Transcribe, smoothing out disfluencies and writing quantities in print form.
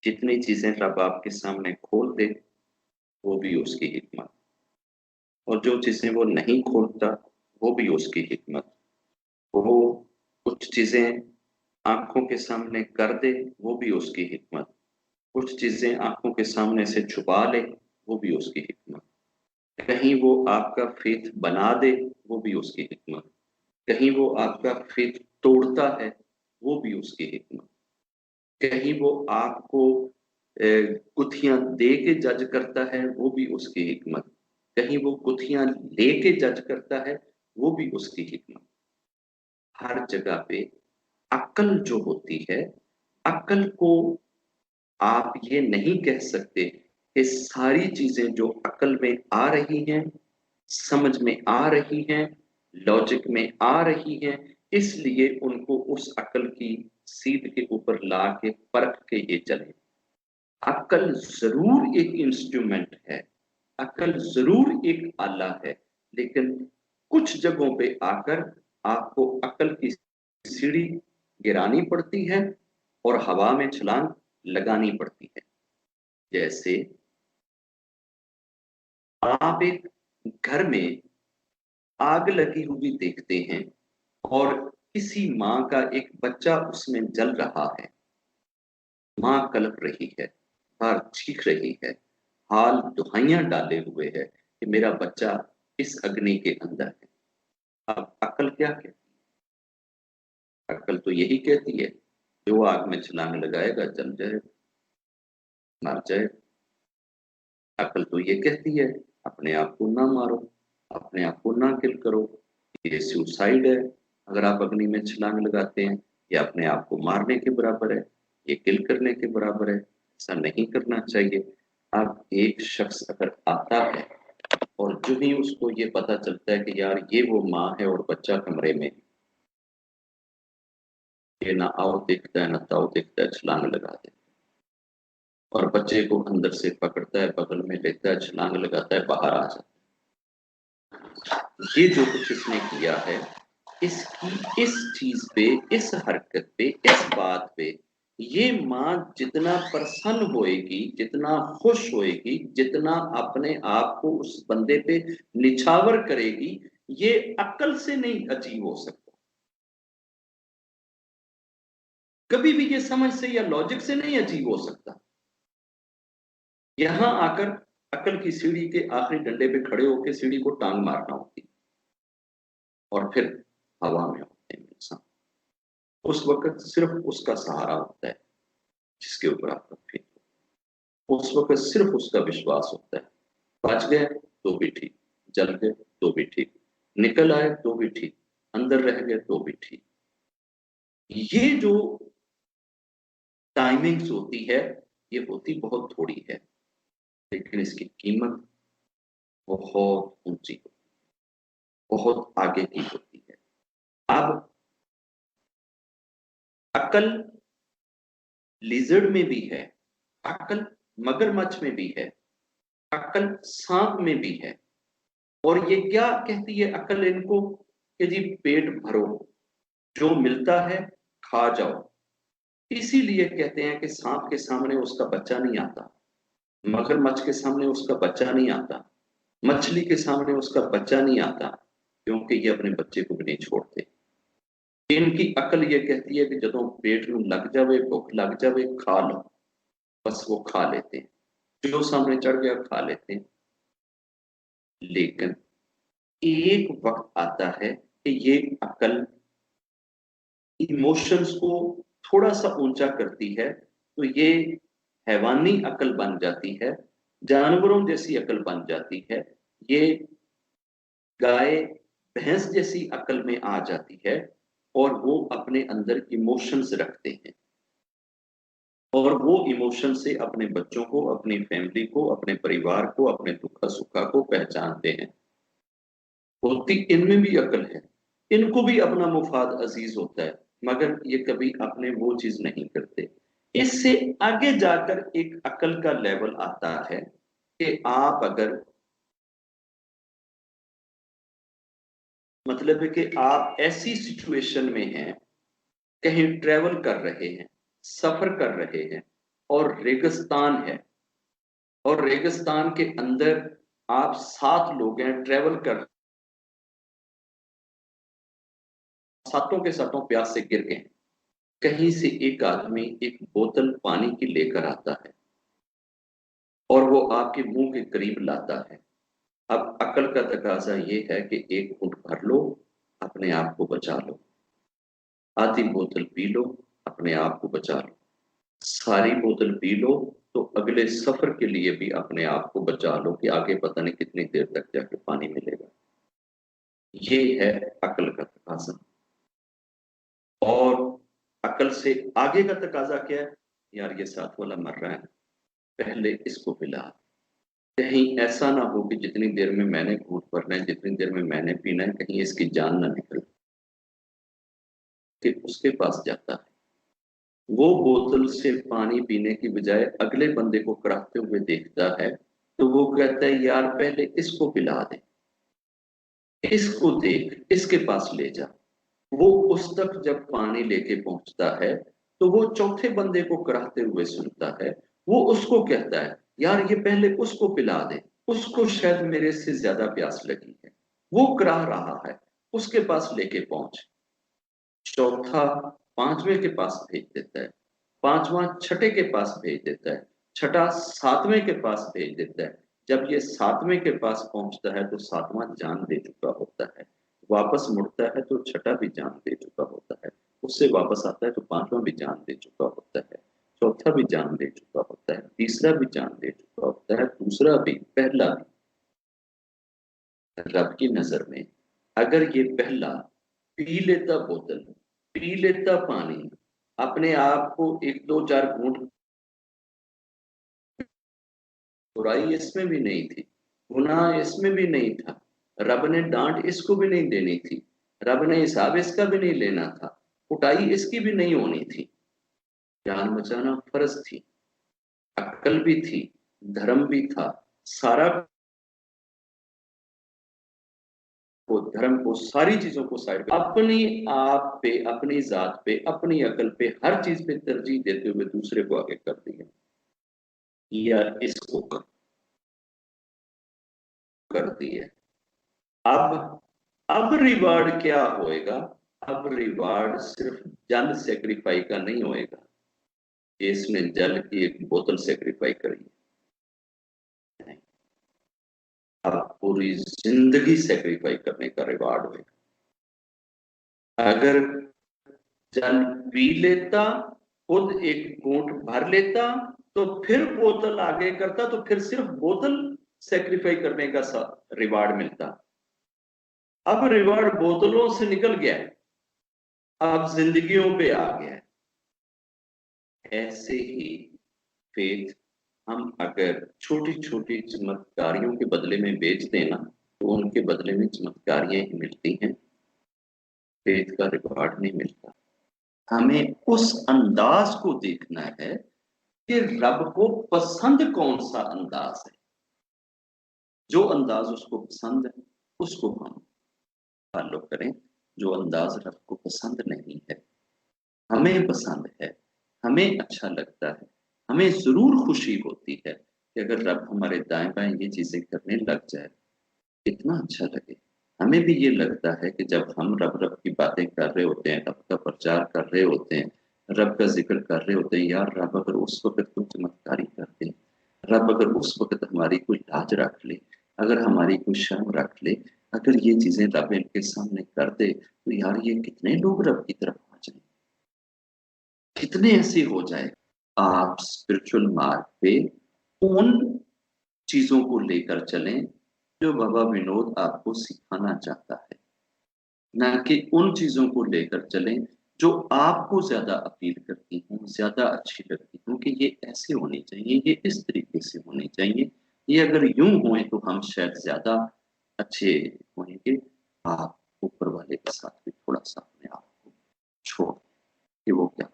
जितनी चीजें रब आपके सामने खोल दे वो भी उसकी हिकमत, और जो चीजें वो नहीं खोलता वो भी उसकी हिकमत। वो कुछ चीजें आंखों के सामने कर दे वो भी उसकी हिकमत, कुछ चीजें आंखों के सामने से छुपा ले वो भी उसकी हिकमत। कहीं वो आपका फेथ बना दे वो भी उसकी हिकमत, कहीं वो आपका फेथ तोड़ता है वो भी उसकी हिकमत, कहीं वो आपको गुत्थियां दे के जज करता है वो भी उसकी हिकमत, कहीं वो गुत्थियां लेके जज करता है वो भी उसकी हिकमत। हर जगह पे अक्ल जो होती है, अक्ल को आप ये नहीं कह सकते कि सारी चीजें जो अक्ल में आ रही हैं, समझ में आ रही हैं, लॉजिक में आ रही हैं, इसलिए उनको उस अक्ल की सीध के ऊपर ला के परख के ये चले। अक्ल जरूर एक इंस्ट्रूमेंट है, अक्ल जरूर एक आला है, लेकिन कुछ जगहों पे आकर आपको अक्ल की सीढ़ी गिरानी पड़ती है और हवा में छलांग लगानी पड़ती है। जैसे आप एक घर में आग लगी हुई देखते हैं और किसी माँ का एक बच्चा उसमें जल रहा है। माँ कलप रही है, बाहर चीख रही है, हाल दुहाइयां डाले हुए है कि मेरा बच्चा इस अग्नि के अंदर है। अब अकल क्या कहती है? अकल तो यही कहती है जो आग में छलांग लगाएगा जल जाए, मर जाए। अकल तो ये कहती है अपने आप को ना मारो, अपने आप को ना किल करो, ये सुसाइड है। अगर आप अग्नि में छलांग लगाते हैं ये अपने आप को मारने के बराबर है, ये किल करने के बराबर है, ऐसा नहीं करना चाहिए। अब एक शख्स अगर आता है और जो ही उसको ये पता चलता है कि यार ये वो माँ है और बच्चा कमरे में, ये ना आओ देखता है ना ताओ देखता है, छलांग लगा दे और बच्चे को अंदर से पकड़ता है, बगल में लेता है, छलांग लगाता है, बाहर आ जाता है। ये जो कुछ इसने किया है, इसकी इस चीज पे, इस हरकत पे, इस बात पे ये माँ जितना प्रसन्न होएगी, जितना खुश होएगी, जितना अपने आप को उस बंदे पे निछावर करेगी, ये अक्ल से नहीं अचीव हो सकता। कभी भी ये समझ से या लॉजिक से नहीं अचीव हो सकता। यहां आकर अकल की सीढ़ी के आखिरी डंडे पे खड़े होकर सीढ़ी को टांग मारना होती और फिर हवा में होते हैं इंसान। उस वक्त सिर्फ उसका सहारा होता है जिसके ऊपर आपका फेथ हो। उस वक्त सिर्फ उसका विश्वास होता है। बच गए तो भी ठीक, जल गए तो भी ठीक, निकल आए तो भी ठीक, अंदर रह गए तो भी ठीक। ये जो टाइमिंग्स होती है ये होती बहुत थोड़ी है, लेकिन इसकी कीमत बहुत ऊंची, बहुत आगे की होती है। अब अकल लिजर्ड में भी है, अकल मगरमच्छ में भी है, अकल सांप में भी है। और ये क्या कहती है अकल इनको कि जी पेट भरो, जो मिलता है खा जाओ। इसीलिए कहते हैं कि सांप के सामने उसका बच्चा नहीं आता, मगरमच्छ के सामने उसका बच्चा नहीं आता, मछली के सामने उसका बच्चा नहीं आता, क्योंकि ये अपने बच्चे को भी नहीं छोड़ते। इनकी अकल ये कहती है कि ਜਦੋਂ पेट में लग जावे, भूख लग जावे, खा लो। बस वो खा लेते हैं, जो सामने चढ़ गया खा लेते हैं। लेकिन एक वक्त आता है कि ये अकल इमोशंस को थोड़ा सा ऊंचा करती है, तो ये हैवानी अकल बन जाती है, जानवरों जैसी अकल बन जाती है। ये गाय भैंस जैसी अकल में आ जाती है और वो अपने अंदर इमोशंस रखते हैं और वो इमोशन से अपने बच्चों को, अपनी फैमिली को, अपने परिवार को, अपने दुखा सुखा को पहचानते हैं। होती इनमें भी अकल है, इनको भी अपना मुफाद अजीज होता है, मगर ये कभी अपने वो चीज नहीं करते। इससे आगे जाकर एक अकल का लेवल आता है कि आप अगर, मतलब है कि आप ऐसी सिचुएशन में हैं, कहीं ट्रेवल कर रहे हैं, सफर कर रहे हैं और रेगिस्तान है, और रेगिस्तान के अंदर आप 7 लोग हैं, ट्रेवल कर, सातों के सातों प्यास से गिर गए। कहीं से एक आदमी एक बोतल पानी की लेकर आता है और वो आपके मुंह के करीब लाता है। अब अकल का तकाजा ये है कि एक घूंट भर लो, अपने आप को बचा लो, आधी बोतल पी लो, अपने आप को बचा लो, सारी बोतल पी लो तो अगले सफर के लिए भी अपने आप को बचा लो कि आगे पता नहीं कितनी देर तक जाके पानी मिलेगा। ये है अकल का तकाजा। और अकल से आगे का तकाजा क्या है? यार ये साथ वाला मर रहा है, पहले इसको पिला। कहीं ऐसा ना हो कि जितनी देर में मैंने घूंट भरना है, जितनी देर में मैंने पीना है, कहीं इसकी जान ना निकल के उसके पास जाता है। वो बोतल से पानी पीने की बजाय अगले बंदे को कराहते हुए देखता है, तो वो कहता है यार पहले इसको पिला दे, इसको देख, इसके पास ले जा। वो उस तक जब पानी लेके पहुंचता है तो वो चौथे बंदे को कराहते हुए सुनता है। वो उसको कहता है यार ये पहले उसको पिला दे, उसको शायद मेरे से ज्यादा प्यास लगी है। वो कराह रहा है, उसके पास लेके पहुंच। चौथा पांचवें के पास भेज देता है, पांचवा छठे के पास भेज देता है, छठा सातवें के पास भेज देता है। जब ये सातवें के पास पहुंचता है तो सातवां जान दे चुका होता है। वापस मुड़ता है तो छठा भी जान दे चुका होता है। उससे वापस आता है तो पांचवा भी जान दे चुका होता है, चौथा भी जान दे चुका होता है, तीसरा भी जान दे चुका होता है, दूसरा भी, पहला भी। रब की नजर में अगर ये पहला पी लेता बोतल, पी लेता पानी, अपने आप को एक दो चार घूंट, बुराई इसमें भी नहीं थी, गुनाह इसमें भी नहीं था, रब ने डांट इसको भी नहीं देनी थी, रब ने हिसाब इसका भी नहीं लेना था, कुटाई इसकी भी नहीं होनी थी, जान बचाना फर्ज थी, अक्ल भी थी, धर्म भी था, सारा को, धर्म को, सारी चीजों को साइड पे, अपनी आप पे, अपनी जात पे, अपनी अकल पे, हर चीज पे तरजीह देते हुए दूसरे को आगे कर दिया। यार इसको कर दिया। अब रिवार्ड क्या होएगा? अब रिवार्ड सिर्फ जल सेक्रीफाई का नहीं होएगा, इसने जल की एक बोतल सेक्रीफाई करी है, अब पूरी जिंदगी सेक्रीफाई करने का रिवार्ड होएगा। अगर जल पी लेता, खुद एक घूंट भर लेता, तो फिर बोतल आगे करता, तो फिर सिर्फ बोतल सेक्रीफाई करने का रिवार्ड मिलता। अब रिवार्ड बोतलों से निकल गया है, अब जिंदगियों पे आ गया है। ऐसे ही फेथ हम अगर छोटी छोटी चमत्कारियों के बदले में बेच देना, तो उनके बदले में चमत्कारियां ही मिलती हैं, फेथ का रिवार्ड नहीं मिलता। हमें उस अंदाज को देखना है कि रब को पसंद कौन सा अंदाज है। जो अंदाज उसको पसंद है उसको हम फॉलो करें। जो अंदाज रब को पसंद नहीं है, हमें पसंद है, हमें अच्छा लगता है, हमें जरूर खुशी होती है कि अगर रब हमारे दाएं बाएं ये चीजें करने लग जाए, कितना अच्छा लगे। हमें भी ये लगता है कि जब हम रब रब की बातें कर रहे होते हैं, रब का प्रचार कर रहे होते हैं, रब का जिक्र कर रहे होते हैं, यार रब अगर उस वक्त कोई चमत्कारी कर दे, रब अगर उस वक्त हमारी कोई लाज रख ले, अगर हमारी कोई शर्म रख ले, अगर ये चीजें रब इनके सामने कर दे, तो यार ये कितने लोग रब की तरफ आ जाए, कितने ऐसे हो जाए। आप स्पिरिचुअल मार्ग पे उन चीजों को लेकर चलें जो बाबा विनोद आपको सिखाना चाहता है, ना कि उन चीजों को लेकर चलें जो आपको ज्यादा अपील करती हूँ, ज्यादा अच्छी लगती हूँ कि ये ऐसे होनी चाहिए, ये इस तरीके से होनी चाहिए, ये अगर यूं हुए तो हम शायद ज्यादा अच्छे होंगे। आप ऊपर वाले के साथ भी थोड़ा सा अपने आप को छोड़ कि वो क्या